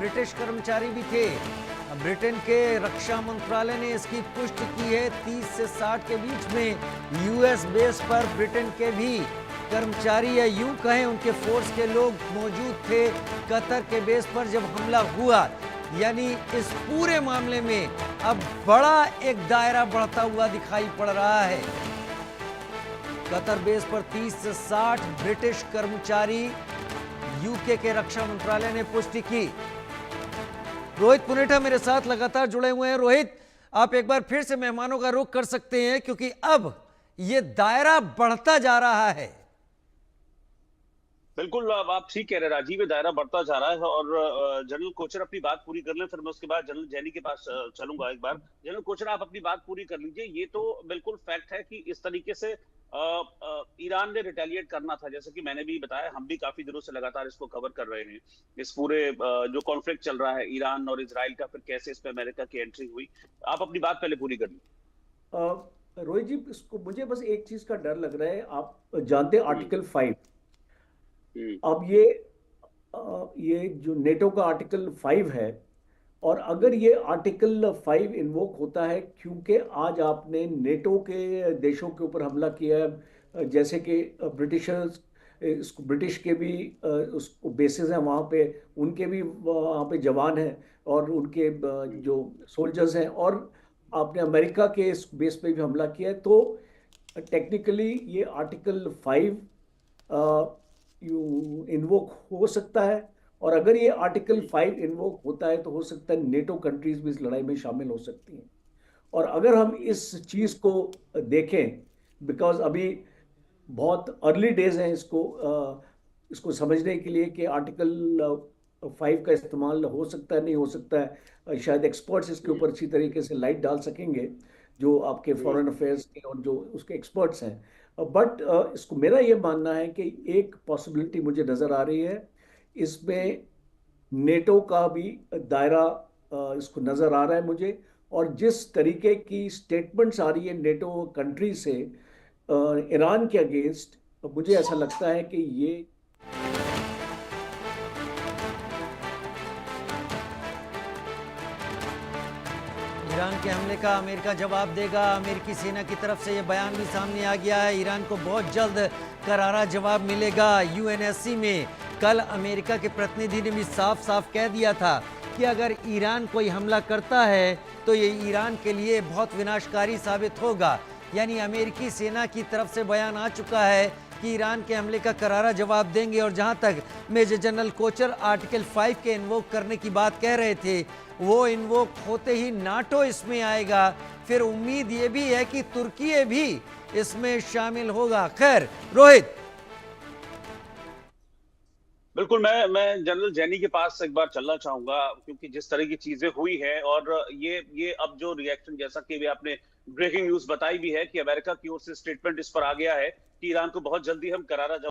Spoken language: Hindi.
ब्रिटिश कर्मचारी भी थे। ब्रिटेन के रक्षा मंत्रालय ने इसकी पुष्टि की है। 30 से 60 के बीच में यूएस बेस पर ब्रिटेन के भी कर्मचारी या यूं कहें उनके फोर्स के लोग मौजूद थे कतर के बेस पर जब हमला हुआ। यानी इस पूरे मामले में अब बड़ा एक दायरा बढ़ता हुआ दिखाई पड़ रहा है। कतर बेस पर 30 से 60 ब्रिटिश कर्मचारी, यूके के रक्षा मंत्रालय ने पुष्टि की। रोहित पुनेठा मेरे साथ लगातार जुड़े हुए हैं। रोहित, आप एक बार फिर से मेहमानों का रुख कर सकते हैं क्योंकि अब यह दायरा बढ़ता जा रहा है। बिल्कुल, आप ठीक कह रहे हैं राजीव, ये दायरा बढ़ता जा रहा है। और जनरल कोचर अपनी बात पूरी कर लें, फिर मैं उसके बाद जनरल जैनी के पास चलूंगा। एक बार जनरल कोचर आप अपनी बात पूरी कर लीजिए। ये तो बिल्कुल फैक्ट है कि इस तरीके से ईरान ने रिटेलिएट करना था। जैसे कि मैंने भी बताया, हम भी काफी दिनों से लगातार इसको कवर कर रहे हैं। इस पूरे जो कॉन्फ्लिक्ट चल रहा है ईरान और इजराइल का, फिर कैसे इसमें अमेरिका की एंट्री हुई। आप अपनी बात पहले पूरी कर लीजिए। रोहित जी, इसको मुझे बस एक चीज का डर लग रहा है। आप जानते हैं आर्टिकल 5। अब ये जो नेटो का आर्टिकल 5 है, और अगर ये आर्टिकल 5 इन्वोक होता है, क्योंकि आज आपने नेटो के देशों के ऊपर हमला किया है, जैसे कि ब्रिटिशर्स, ब्रिटिश के भी उसको बेसिस हैं वहाँ पे, उनके भी वहाँ पे जवान हैं और उनके जो सोल्जर्स हैं, और आपने अमेरिका के इस बेस पे भी हमला किया है, तो टेक्निकली ये आर्टिकल 5 इन्वोक हो सकता है। और अगर ये आर्टिकल 5 इन्वोक होता है तो हो सकता है नेटो कंट्रीज भी इस लड़ाई में शामिल हो सकती हैं। और अगर हम इस चीज़ को देखें, बिकॉज अभी बहुत अर्ली डेज हैं इसको समझने के लिए कि आर्टिकल 5 का इस्तेमाल हो सकता है नहीं हो सकता है। शायद एक्सपर्ट्स इसके ऊपर अच्छी तरीके से लाइट डाल सकेंगे, जो आपके फॉरेन अफेयर्स के और जो उसके एक्सपर्ट्स हैं। बट इसको मेरा ये मानना है कि एक पॉसिबिलिटी मुझे नज़र आ रही है, इसमें नेटो का भी दायरा इसको नज़र आ रहा है मुझे। और जिस तरीके की स्टेटमेंट्स आ रही है नेटो कंट्री से ईरान के अगेंस्ट, मुझे ऐसा लगता है कि ये ईरान के हमले का अमेरिका जवाब देगा। अमेरिकी सेना की तरफ से यह बयान भी सामने आ गया है। ईरान को बहुत जल्द करारा जवाब मिलेगा। यूएनएससी में कल अमेरिका के प्रतिनिधि ने भी साफ साफ कह दिया था कि अगर ईरान कोई हमला करता है तो ये ईरान के लिए बहुत विनाशकारी साबित होगा। यानी अमेरिकी सेना की तरफ से बयान आ चुका है कि ईरान के हमले का करारा जवाब देंगे। और जहां तक मेजर जनरल कोचर आर्टिकल 5 के इन्वोक करने की बात कह रहे थे, वो इन्वोक होते ही नाटो इसमें आएगा। फिर उम्मीद ये भी है कि तुर्की भी इसमें शामिल होगा। खैर रोहित, बिल्कुल, मैं जनरल जैनी के पास एक बार चलना चाहूंगा, क्योंकि जिस तरह की चीजें हुई है और ये अब जो रिएक्शन, जैसा कि भी आपने ब्रेकिंग न्यूज बताई भी है कि अमेरिका की ओर से स्टेटमेंट इस पर आ गया है कि ईरान को बहुत जल्दी हम करारा